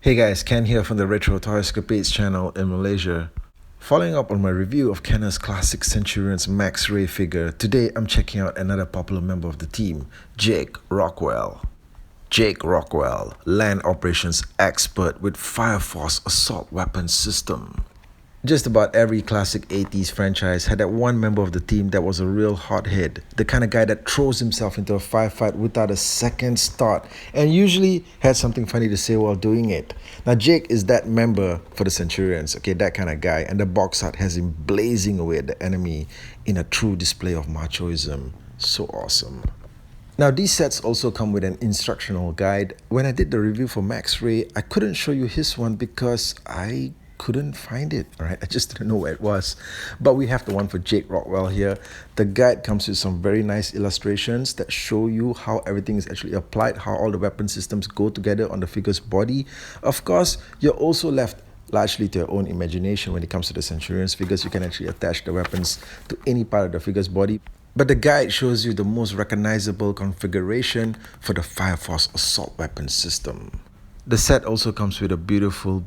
Hey guys, Ken here from the Retro Toy Escapades channel in Malaysia. Following up on my review of KENNER's classic Centurions Max Ray figure, today I'm checking out another popular member of the team, Jake Rockwell. Jake Rockwell, land operations expert with Fire Force assault weapons system. Just about every classic 80s franchise had that one member of the team that was a real hothead, the kind of guy that throws himself into a firefight without a second's thought, and usually had something funny to say while doing it. Now, Jake is that member for the Centurions, okay, that kind of guy, and the box art has him blazing away at the enemy in a true display of machoism. So awesome. Now, these sets also come with an instructional guide. When I did the review for Max Ray, I couldn't show you his one because I couldn't find it. All right, I just didn't know where it was. But we have the one for Jake Rockwell here. The guide comes with some very nice illustrations that show you how everything is actually applied, how all the weapon systems go together on the figure's body. Of course, you're also left largely to your own imagination when it comes to the Centurions figures. You can actually attach the weapons to any part of the figure's body. But the guide shows you the most recognizable configuration for the Fire Force assault weapon system. The set also comes with a beautiful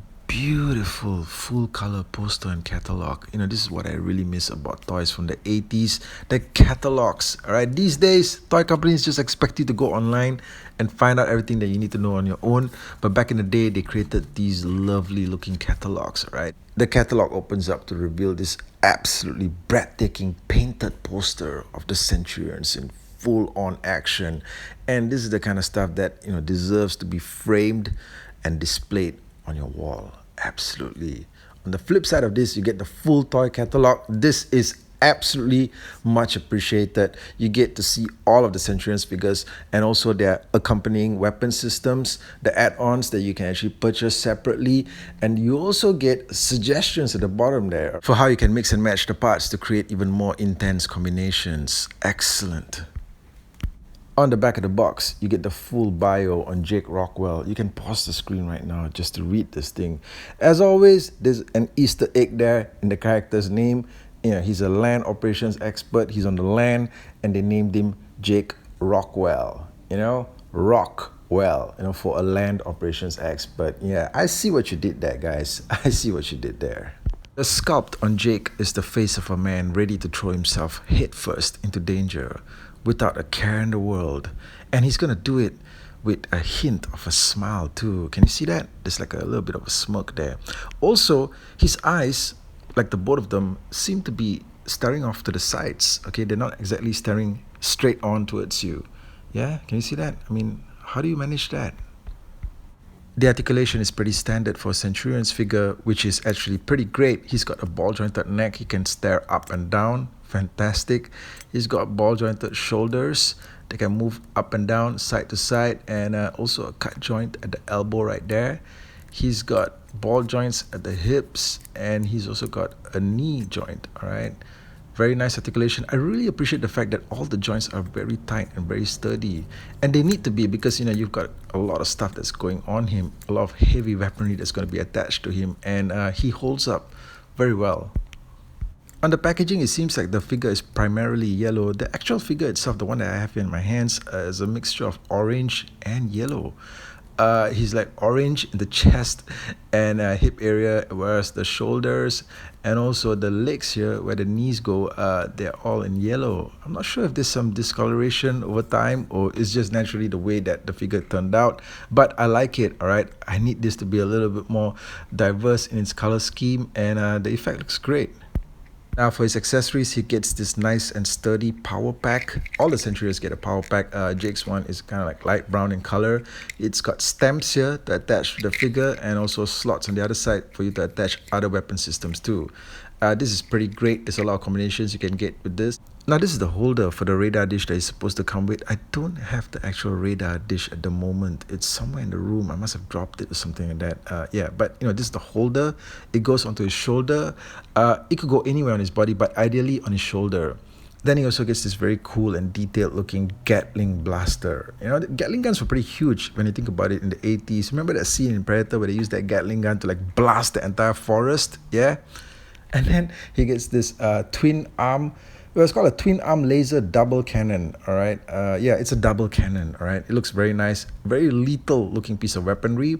full color poster and catalog. This is what I really miss about toys from the 80s, the catalogs. All right, these days toy companies just expect you to go online and find out everything that you need to know on your own, but back in the day they created these lovely looking catalogs. All right, the catalog opens up to reveal this absolutely breathtaking painted poster of the Centurions in full on action, and this is the kind of stuff that deserves to be framed and displayed on your wall. Absolutely. On the flip side of this, you get the full toy catalog. This is absolutely much appreciated. You get to see all of the Centurions figures and also their accompanying weapon systems, the add-ons that you can actually purchase separately, and you also get suggestions at the bottom there for how you can mix and match the parts to create even more intense combinations. Excellent. On the back of the box, you get the full bio on Jake Rockwell. You can pause the screen right now just to read this thing. As always, there's an Easter egg there in the character's name. He's a land operations expert. He's on the land, and they named him Jake Rockwell. Rockwell, for a land operations expert. Yeah, I see what you did there, guys. I see what you did there. The sculpt on Jake is the face of a man ready to throw himself headfirst into danger without a care in the world. And he's going to do it with a hint of a smile too. Can you see that? There's like a little bit of a smirk there. Also, his eyes, like the both of them, seem to be staring off to the sides. Okay, they're not exactly staring straight on towards you. Yeah, can you see that? I mean, how do you manage that? The articulation is pretty standard for a Centurion's figure, which is actually pretty great. He's got a ball-jointed neck. He can stare up and down. Fantastic. He's got ball-jointed shoulders. They can move up and down, side to side, and also a cut joint at the elbow right there. He's got ball joints at the hips, and he's also got a knee joint. All right. Very nice articulation. I really appreciate the fact that all the joints are very tight and very sturdy. And they need to be because, you've got a lot of stuff that's going on him, a lot of heavy weaponry that's going to be attached to him, and he holds up very well. On the packaging, it seems like the figure is primarily yellow. The actual figure itself, the one that I have here in my hands, is a mixture of orange and yellow. He's like orange in the chest and hip area, whereas the shoulders and also the legs here where the knees go, they're all in yellow. I'm not sure if there's some discoloration over time or it's just naturally the way that the figure turned out, but I like it. All right, I need this to be a little bit more diverse in its color scheme, and the effect looks great. Now for his accessories, he gets this nice and sturdy power pack. All the Centurions get a power pack. Jake's one is kind of like light brown in color. It's got stamps here to attach to the figure and also slots on the other side for you to attach other weapon systems too. This is pretty great. There's a lot of combinations you can get with this. Now this is the holder for the radar dish that is supposed to come with. I don't have the actual radar dish at the moment. It's somewhere in the room. I must have dropped it or something like that. Yeah, but this is the holder. It goes onto his shoulder. It could go anywhere on his body, but ideally on his shoulder. Then he also gets this very cool and detailed looking Gatling blaster. The Gatling guns were pretty huge when you think about it in the 80s. Remember that scene in Predator where they used that Gatling gun to like blast the entire forest? Yeah. And then he gets this twin arm Well, it's called a twin arm laser double cannon. All right. Yeah, it's a double cannon. All right. It looks very nice, very lethal looking piece of weaponry.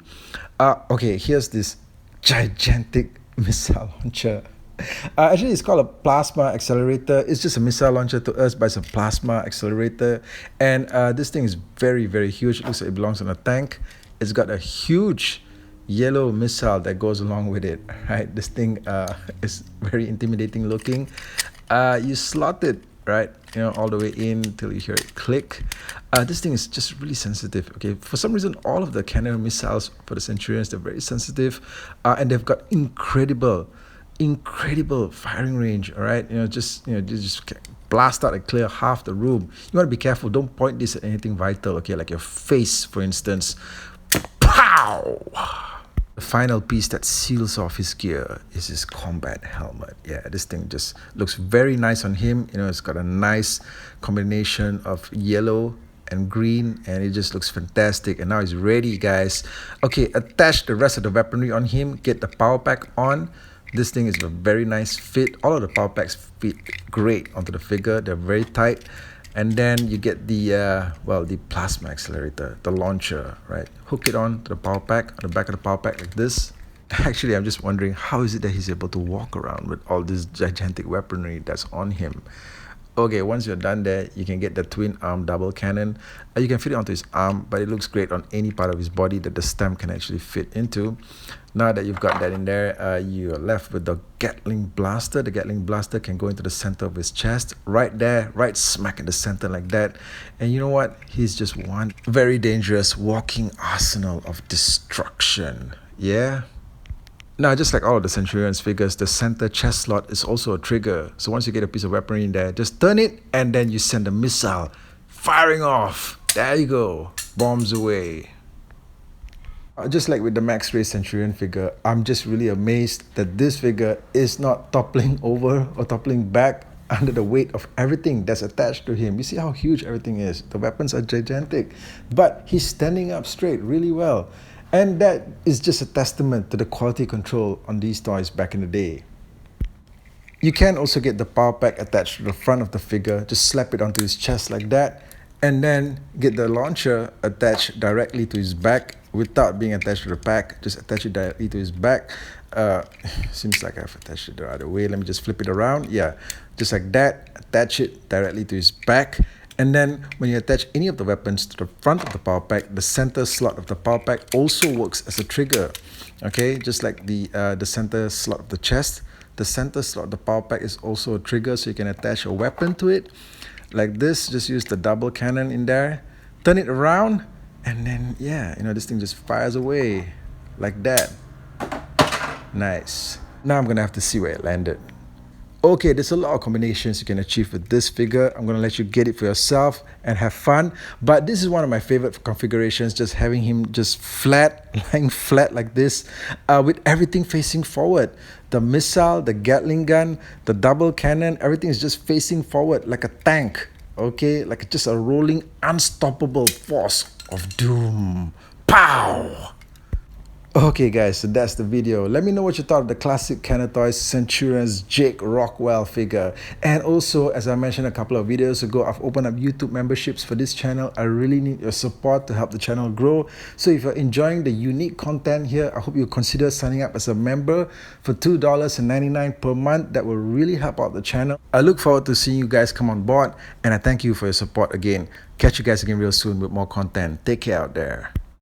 Okay, here's this gigantic missile launcher. Actually, it's called a plasma accelerator. It's just a missile launcher to us, but it's a plasma accelerator. And this thing is very, very huge. It looks like it belongs on a tank. It's got a huge yellow missile that goes along with it. Right, this thing is very intimidating looking. You slot it right, all the way in till you hear it click. This thing is just really sensitive. Okay, for some reason, all of the KENNER missiles for the Centurions, they're very sensitive, and they've got incredible firing range. All right, just blast out and clear half the room. You want to be careful. Don't point this at anything vital. Okay, like your face, for instance. Pow! The final piece that seals off his gear is his combat helmet. Yeah, this thing just looks very nice on him. It's got a nice combination of yellow and green, and it just looks fantastic. And now he's ready, guys. Okay, attach the rest of the weaponry on him. Get the power pack on. This thing is a very nice fit. All of the power packs fit great onto the figure. They're very tight. And then you get the the plasma accelerator, the launcher, right? Hook it on to the power pack, on the back of the power pack like this. Actually, I'm just wondering, how is it that he's able to walk around with all this gigantic weaponry that's on him? Okay, once you're done there, you can get the twin arm double cannon. You can fit it onto his arm, but it looks great on any part of his body that the stem can actually fit into. Now that you've got that in there, you're left with the Gatling blaster. The Gatling blaster can go into the center of his chest, right there, right smack in the center like that. And you know what? He's just one very dangerous walking arsenal of destruction. Yeah? Now, just like all of the Centurions figures, the center chest slot is also a trigger. So once you get a piece of weaponry in there, just turn it and then you send a missile firing off. There you go. Bombs away. Just like with the Max Ray Centurion figure, I'm just really amazed that this figure is not toppling over or toppling back under the weight of everything that's attached to him. You see how huge everything is. The weapons are gigantic, but he's standing up straight really well. And that is just a testament to the quality control on these toys back in the day. You can also get the power pack attached to the front of the figure. Just slap it onto his chest like that. And then get the launcher attached directly to his back without being attached to the pack. Just attach it directly to his back. Seems like I've attached it the other way. Let me just flip it around. Yeah, just like that. Attach it directly to his back. And then when you attach any of the weapons to the front of the power pack, the center slot of the power pack also works as a trigger. Okay, just like the center slot of the chest, the center slot of the power pack is also a trigger, so you can attach a weapon to it. Like this, just use the double cannon in there, turn it around, and then, yeah, this thing just fires away like that. Nice. Now I'm gonna have to see where it landed. Okay, there's a lot of combinations you can achieve with this figure. I'm gonna let you get it for yourself and have fun. But this is one of my favorite configurations, just having him just flat, lying flat like this, with everything facing forward. The missile, the Gatling gun, the double cannon, everything is just facing forward like a tank. Okay, like just a rolling, unstoppable force of doom. Pow! Okay guys, so that's the video. Let me know what you thought of the classic KENNER Toys Centurions Jake Rockwell figure. And also, as I mentioned a couple of videos ago, I've opened up YouTube memberships for this channel. I really need your support to help the channel grow. So if you're enjoying the unique content here, I hope you consider signing up as a member for $2.99 per month. That will really help out the channel. I look forward to seeing you guys come on board, and I thank you for your support again. Catch you guys again real soon with more content. Take care out there.